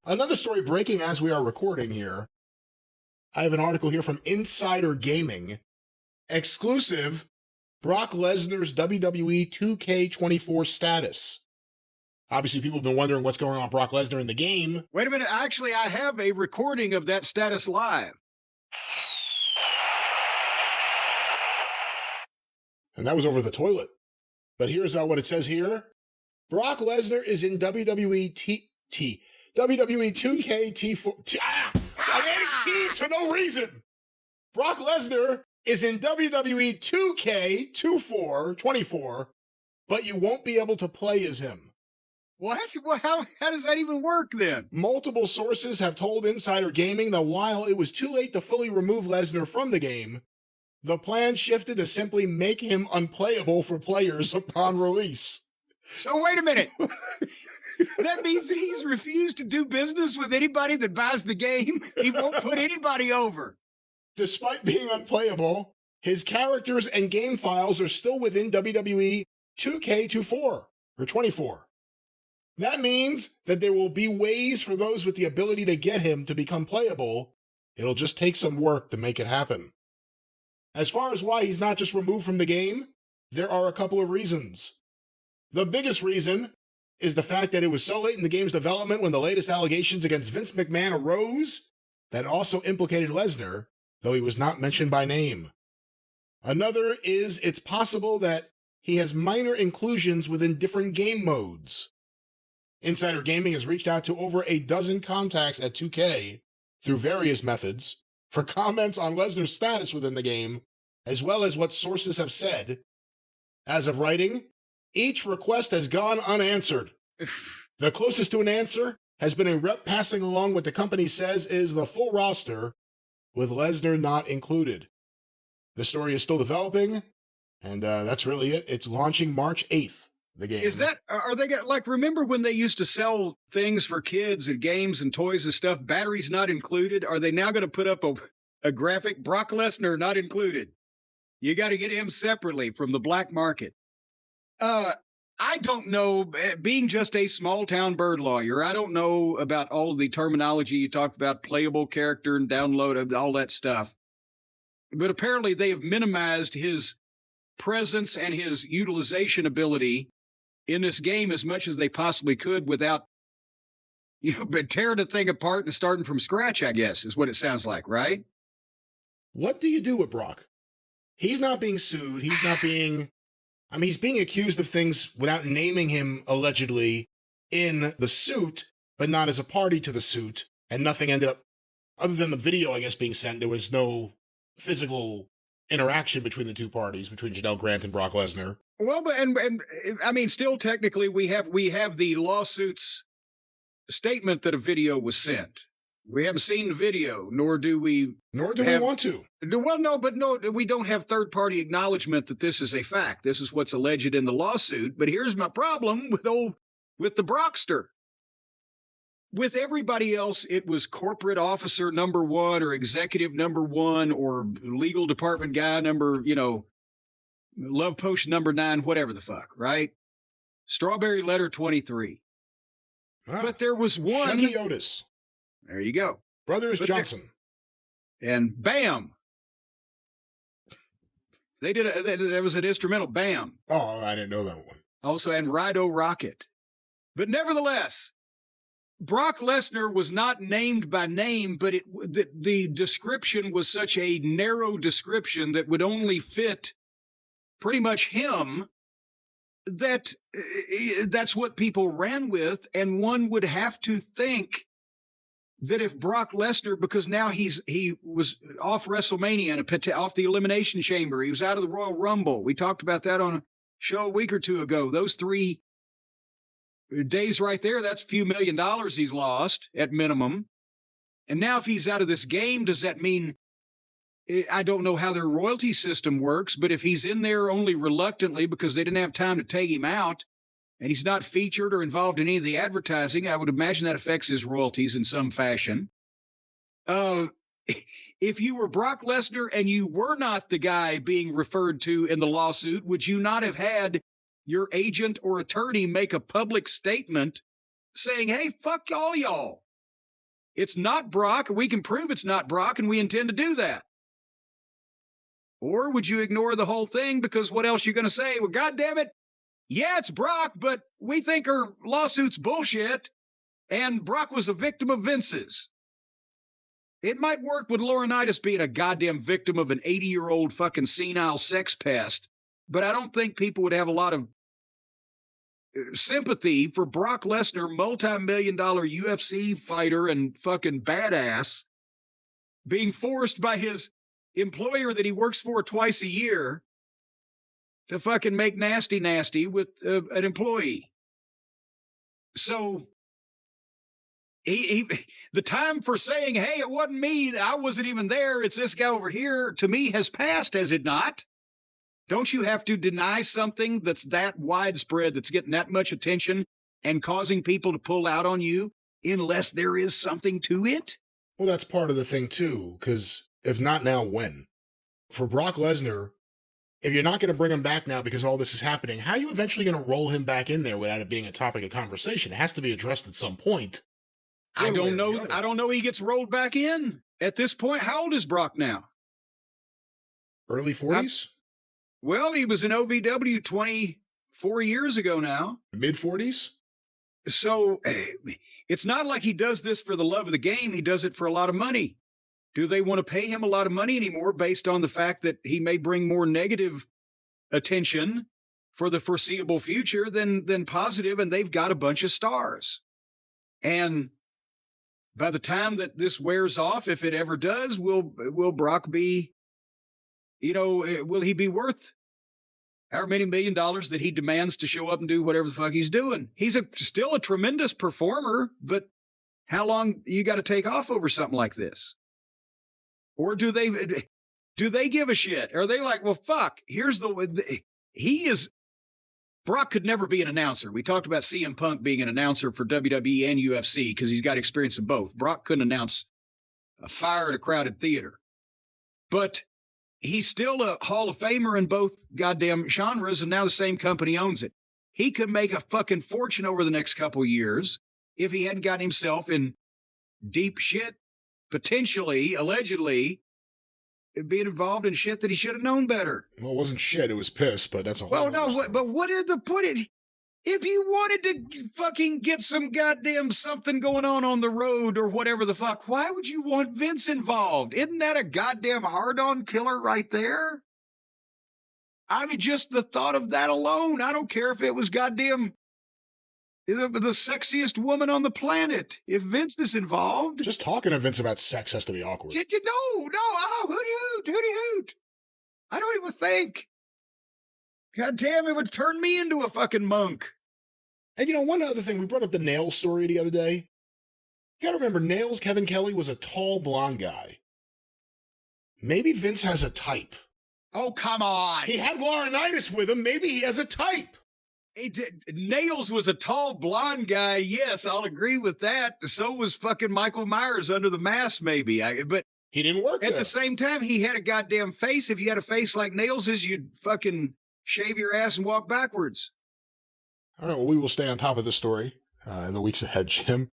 Another story breaking as we are recording here. I have an article here from Insider Gaming. Exclusive, Brock Lesnar's WWE 2K24 status. Obviously, people have been wondering what's going on with Brock Lesnar in the game. Wait a minute. Actually, I have a recording of that status live. And that was over the toilet. But here's what it says here. Brock Lesnar is in WWE WWE 2K24. I'm adding T's for no reason. Brock Lesnar is in WWE 2K24, but you won't be able to play as him. What? Well, how does that even work then? Multiple sources have told Insider Gaming that while it was too late to fully remove Lesnar from the game, the plan shifted to simply make him unplayable for players upon release. So wait a minute. That means that he's refused to do business with anybody that buys the game. He won't put anybody over. Despite being unplayable, his characters and game files are still within WWE 2K24 or 24. That means that there will be ways for those with the ability to get him to become playable. It'll just take some work to make it happen. As far as why he's not just removed from the game, there are a couple of reasons. The biggest reason is the fact that it was so late in the game's development when the latest allegations against Vince McMahon arose that also implicated Lesnar, though he was not mentioned by name. Another is it's possible that he has minor inclusions within different game modes. Insider Gaming has reached out to over a dozen contacts at 2K through various methods for comments on Lesnar's status within the game, as well as what sources have said. As of writing, each request has gone unanswered. The closest to an answer has been a rep passing along what the company says is the full roster, with Lesnar not included. The story is still developing, and that's really it. It's launching March 8th. The game. Is that, are they got, like, remember when they used to sell things for kids and games and toys and stuff, batteries not included? Are they now going to put up a graphic, Brock Lesnar not included? You got to get him separately from the black market. I don't know, being just a small town bird lawyer, I don't know about all of the terminology you talked about, playable character and download, all that stuff. But apparently they have minimized his presence and his utilization ability in this game as much as they possibly could without, but tearing the thing apart and starting from scratch, I guess, is what it sounds like, right? What do you do with Brock? He's not being sued. He's not being, he's being accused of things without naming him allegedly in the suit, but not as a party to the suit. And nothing ended up, other than the video, I guess, being sent, there was no physical interaction between the two parties, between Janelle Grant and Brock Lesnar. Well, but and I mean, still technically, we have the lawsuit's statement that a video was sent. We haven't seen the video, nor do we want to. Well, no, we don't have third-party acknowledgement that this is a fact. This is what's alleged in the lawsuit. But here's my problem with the Brockster. With everybody else, it was corporate officer number one or executive number one or legal department guy number, love potion number 9, whatever the fuck, right? Strawberry letter 23. But there was one. Shuggy Otis. There you go. Brothers Johnson. And bam. They did there was an instrumental, bam. Oh, I didn't know that one. Also, and Rido Rocket. But nevertheless, Brock Lesnar was not named by name, but the description was such a narrow description that would only fit pretty much him, that's what people ran with. And one would have to think that if Brock Lesnar, because now he was off WrestleMania and off the Elimination Chamber, he was out of the Royal Rumble. We talked about that on a show a week or two ago. Those 3 days right there, that's a few $1 million he's lost at minimum. And now if he's out of this game, does that mean, I don't know how their royalty system works, but if he's in there only reluctantly because they didn't have time to take him out and he's not featured or involved in any of the advertising, I would imagine that affects his royalties in some fashion. If you were Brock Lesnar and you were not the guy being referred to in the lawsuit, would you not have had your agent or attorney make a public statement saying, hey, fuck all y'all. it's not Brock, we can prove it's not Brock, and we intend to do that? Or would you ignore the whole thing because what else are you going to say? Well, God damn it, yeah, it's Brock, but we think her lawsuit's bullshit, and Brock was a victim of Vince's. It might work with Laurinaitis being a goddamn victim of an 80-year-old fucking senile sex pest, but I don't think people would have a lot of sympathy for Brock Lesnar, multi-million-dollar UFC fighter and fucking badass, being forced by his employer that he works for twice a year to fucking make nasty with an employee. So the time for saying, hey, it wasn't me, I wasn't even there, it's this guy over here, to me has passed, has it not? Don't you have to deny something that's that widespread, that's getting that much attention and causing people to pull out on you unless there is something to it? Well, that's part of the thing, too, because if not now, when? For Brock Lesnar, if you're not going to bring him back now because all this is happening, how are you eventually going to roll him back in there without it being a topic of conversation? It has to be addressed at some point. I don't know. I don't know he gets rolled back in at this point. How old is Brock now? Early 40s? Well, he was in OVW 24 years ago now. Mid 40s? So it's not like he does this for the love of the game. He does it for a lot of money. Do they want to pay him a lot of money anymore based on the fact that he may bring more negative attention for the foreseeable future than positive, and they've got a bunch of stars? And by the time that this wears off, if it ever does, will Brock be, will he be worth however many $1 million that he demands to show up and do whatever the fuck he's doing? He's still a tremendous performer, but how long you got to take off over something like this? Or do they give a shit? Are they like, well, fuck, Brock could never be an announcer. We talked about CM Punk being an announcer for WWE and UFC because he's got experience in both. Brock couldn't announce a fire at a crowded theater. But he's still a Hall of Famer in both goddamn genres, and now the same company owns it. He could make a fucking fortune over the next couple of years if he hadn't gotten himself in deep shit, potentially, allegedly, being involved in shit that he should have known better. Well, it wasn't shit, it was piss, but that's a whole Well, no, story. but what did the put it? If you wanted to fucking get some goddamn something going on the road or whatever the fuck, why would you want Vince involved? Isn't that a goddamn hard-on killer right there? I mean, just the thought of that alone. I don't care if it was goddamn the sexiest woman on the planet. If Vince is involved. Just talking to Vince about sex has to be awkward. No, oh, hooty hoot. I don't even think. God damn, it would turn me into a fucking monk. And one other thing, we brought up the Nails story the other day. You gotta remember, Nails, Kevin Kelly, was a tall blonde guy. Maybe Vince has a type. Oh, come on. He had Laurinaitis with him. Maybe he has a type. Nails was a tall blonde guy. Yes, I'll agree with that. So was fucking Michael Myers under the mask, maybe. But he didn't work at there. the same time, he had a goddamn face. If you had a face like Nails's, you'd fucking shave your ass and walk backwards. All right, well, we will stay on top of this story in the weeks ahead, Jim.